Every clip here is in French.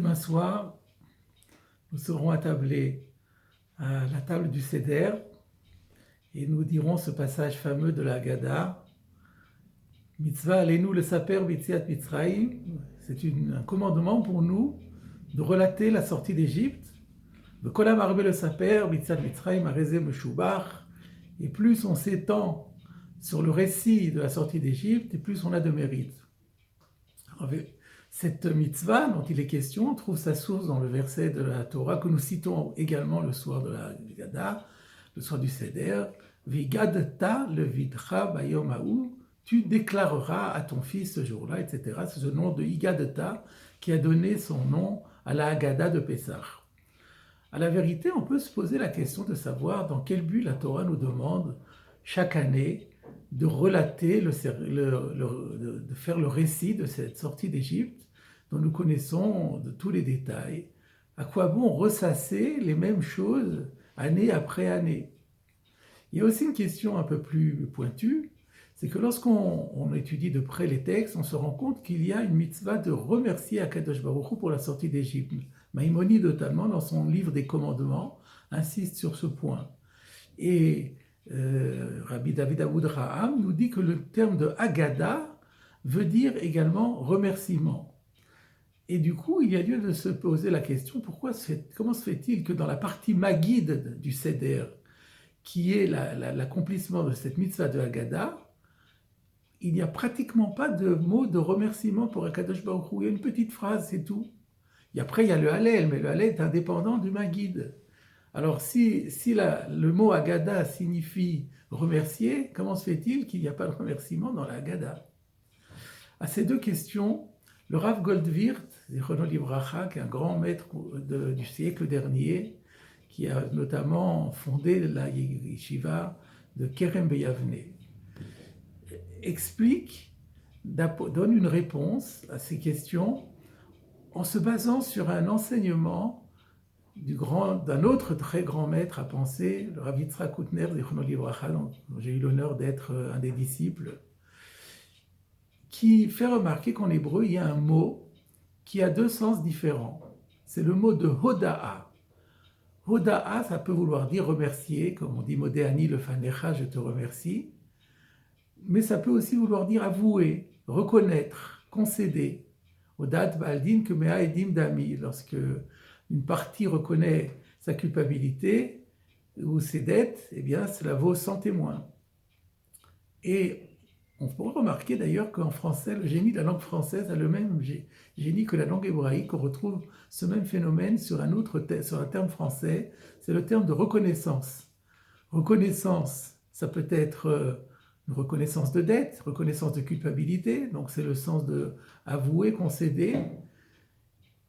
Demain soir, nous serons attablés à la table du Seder et nous dirons ce passage fameux de la Haggadah. Mitzvah alenu le saper b'yetziat Mitzrayim. C'est un commandement pour nous de relater la sortie d'Égypte. V'kol hamarbe le saper b'yetziat Mitzrayim harezeh meshubach. Et plus on s'étend sur le récit de la sortie d'Égypte, et plus on a de mérite. Alors, cette mitzvah dont il est question trouve sa source dans le verset de la Torah que nous citons également le soir de la Haggadah, le soir du Seder. Vigadta levidcha bayom haou, tu déclareras à ton fils ce jour-là, etc. C'est ce nom de Igadta qui a donné son nom à la Haggadah de Pessah. À la vérité, on peut se poser la question de savoir dans quel but la Torah nous demande chaque année de relater, de faire le récit de cette sortie d'Égypte dont nous connaissons de tous les détails. À quoi bon ressasser les mêmes choses année après année? Il y a aussi une question un peu plus pointue, c'est que lorsqu'on étudie de près les textes, on se rend compte qu'il y a une mitzvah de remercier Akadosh Baruch Hu pour la sortie d'Égypte. Maïmonide, notamment, dans son livre des commandements, insiste sur ce point. Et Rabbi David Avraham nous dit que le terme de Haggadah veut dire également remerciement. Et du coup, il y a lieu de se poser la question, comment se fait-il que dans la partie Maguide du Seder, qui est l'accomplissement de cette mitzvah de Haggadah, il n'y a pratiquement pas de mot de remerciement pour Akadosh Baruch Hu. Il y a une petite phrase, c'est tout. Et après, il y a le Hallel, mais le Hallel est indépendant du Maguide. Alors, si le mot Haggadah signifie remercier, comment se fait-il qu'il n'y a pas de remerciement dans la Haggadah? À ces deux questions, le Rav Goldwirt, Zichrono Livracha, qui est un grand maître du siècle dernier, qui a notamment fondé la yeshiva de Kerem Beyavne, donne une réponse à ces questions en se basant sur un enseignement d'un autre très grand maître à penser, le Rav Yitzhak Koutner, Zichrono Livracha, dont j'ai eu l'honneur d'être un des disciples, qui fait remarquer qu'en hébreu, il y a un mot qui a deux sens différents. C'est le mot de Hoda'a. Hoda'a, ça peut vouloir dire remercier, comme on dit Modéani le fanecha, je te remercie, mais ça peut aussi vouloir dire avouer, reconnaître, concéder. Hodat ba'aldin kemea edim dami, lorsque une partie reconnaît sa culpabilité ou ses dettes, eh bien cela vaut 100 témoins. Et on peut remarquer d'ailleurs qu'en français, le génie de la langue française a le même génie que la langue hébraïque. On retrouve ce même phénomène sur un terme français, c'est le terme de reconnaissance. Reconnaissance, ça peut être une reconnaissance de dette, reconnaissance de culpabilité, donc c'est le sens de avouer, concéder,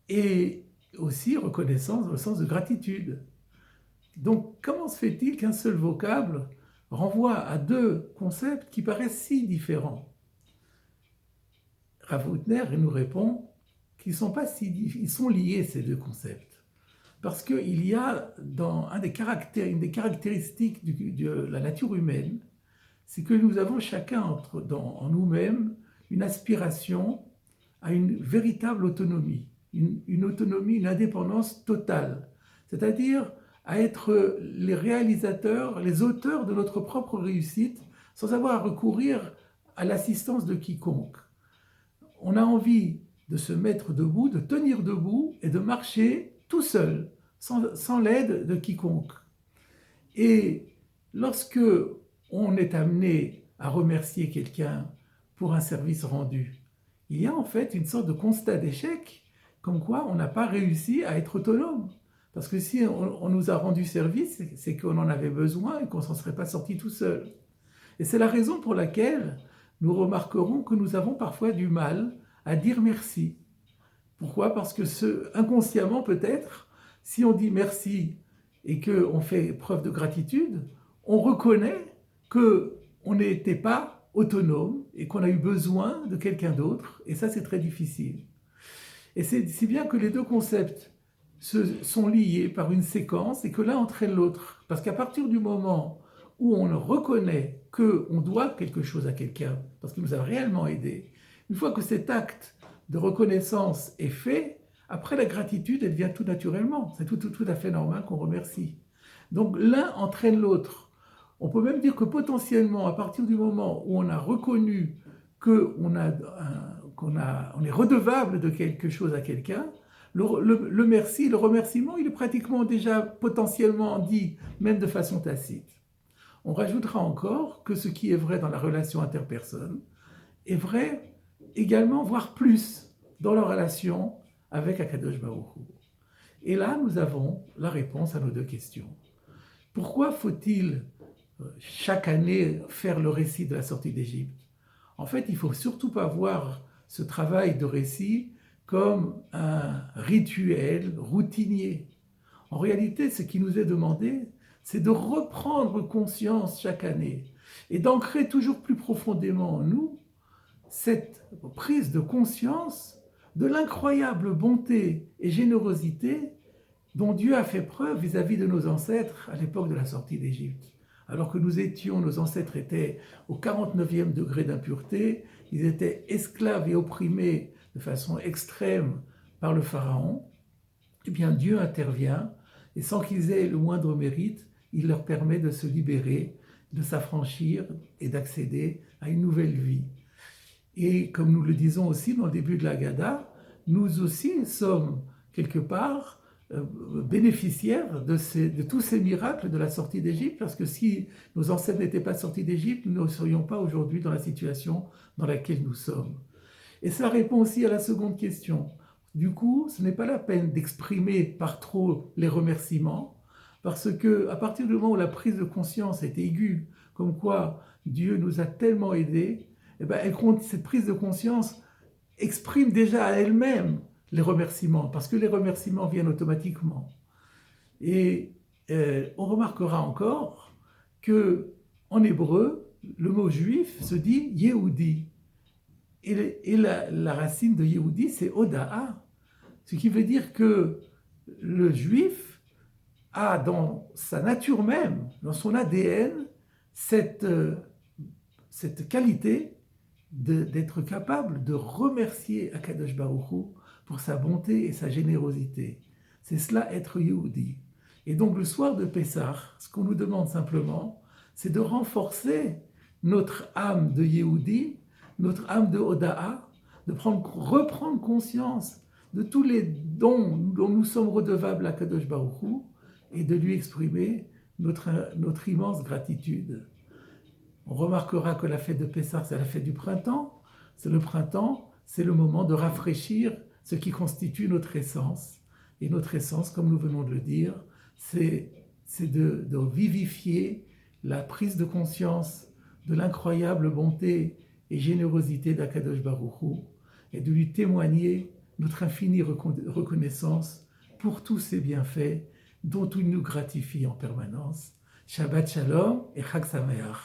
et aussi reconnaissance dans le sens de gratitude. Donc comment se fait-il qu'un seul vocable renvoie à deux concepts qui paraissent si différents? Rav Koutner nous répond qu'ils sont pas ils sont liés, ces deux concepts, parce qu'il y a une des caractéristiques de la nature humaine, c'est que nous avons chacun en nous-mêmes une aspiration à une véritable autonomie, une autonomie, une indépendance totale, c'est-à-dire à être les réalisateurs, les auteurs de notre propre réussite, sans avoir à recourir à l'assistance de quiconque. On a envie de se mettre debout, de tenir debout et de marcher tout seul, sans l'aide de quiconque. Et lorsque on est amené à remercier quelqu'un pour un service rendu, il y a en fait une sorte de constat d'échec, comme quoi on n'a pas réussi à être autonome. Parce que si on nous a rendu service, c'est qu'on en avait besoin et qu'on ne s'en serait pas sorti tout seul. Et c'est la raison pour laquelle nous remarquerons que nous avons parfois du mal à dire merci. Pourquoi? Parce que inconsciemment peut-être, si on dit merci et qu'on fait preuve de gratitude, on reconnaît qu'on n'était pas autonome et qu'on a eu besoin de quelqu'un d'autre, et ça c'est très difficile. Et c'est si bien que les deux concepts sont liés par une séquence et que l'un entraîne l'autre. Parce qu'à partir du moment où on reconnaît qu'on doit quelque chose à quelqu'un, parce qu'il nous a réellement aidé, une fois que cet acte de reconnaissance est fait, Après, la gratitude, elle vient tout naturellement. C'est tout à fait normal qu'on remercie. Donc l'un entraîne l'autre. On peut même dire que potentiellement, à partir du moment où on a reconnu qu'on est redevable de quelque chose à quelqu'un, le merci, le remerciement, il est pratiquement déjà potentiellement dit, même de façon tacite. On rajoutera encore que ce qui est vrai dans la relation interpersonne est vrai également, voire plus, dans la relation avec Akadosh Baruch Hu. Et là, nous avons la réponse à nos deux questions. Pourquoi faut-il chaque année faire le récit de la sortie d'Égypte? En fait, il ne faut surtout pas voir ce travail de récit comme un rituel routinier. En réalité, ce qui nous est demandé, c'est de reprendre conscience chaque année et d'ancrer toujours plus profondément en nous cette prise de conscience de l'incroyable bonté et générosité dont Dieu a fait preuve vis-à-vis de nos ancêtres à l'époque de la sortie d'Égypte. Alors que nos ancêtres étaient au 49e degré d'impureté, ils étaient esclaves et opprimés de façon extrême par le Pharaon, eh bien Dieu intervient et sans qu'ils aient le moindre mérite, il leur permet de se libérer, de s'affranchir et d'accéder à une nouvelle vie. Et comme nous le disons aussi dans le début de la Haggadah, nous aussi sommes quelque part bénéficiaires de tous ces miracles de la sortie d'Égypte, parce que si nos ancêtres n'étaient pas sortis d'Égypte, nous ne serions pas aujourd'hui dans la situation dans laquelle nous sommes. Et ça répond aussi à la seconde question. Du coup, ce n'est pas la peine d'exprimer par trop les remerciements, parce que à partir du moment où la prise de conscience est aiguë, comme quoi Dieu nous a tellement aidés, eh bien, cette prise de conscience exprime déjà à elle-même les remerciements, parce que les remerciements viennent automatiquement. Et on remarquera encore que en hébreu, le mot juif se dit Yehudi. Et la racine de Yehudi, c'est Oda'a, ce qui veut dire que le juif a dans sa nature même, dans son ADN, cette qualité d'être capable de remercier Akadosh Baruch Hu pour sa bonté et sa générosité. C'est cela être Yehudi. Et donc le soir de Pessah, ce qu'on nous demande simplement, c'est de renforcer notre âme de Yehudi, notre âme de Oda'a, de reprendre conscience de tous les dons dont nous sommes redevables à Akadosh Baruch Hu et de lui exprimer notre immense gratitude. On remarquera que la fête de Pessah, c'est la fête du printemps. C'est le printemps, c'est le moment de rafraîchir ce qui constitue notre essence. Et notre essence, comme nous venons de le dire, c'est de vivifier la prise de conscience de l'incroyable bonté et générosité d'Akadosh Baruch Hu et de lui témoigner notre infinie reconnaissance pour tous ses bienfaits dont il nous gratifie en permanence. Shabbat Shalom et Chag Sameach.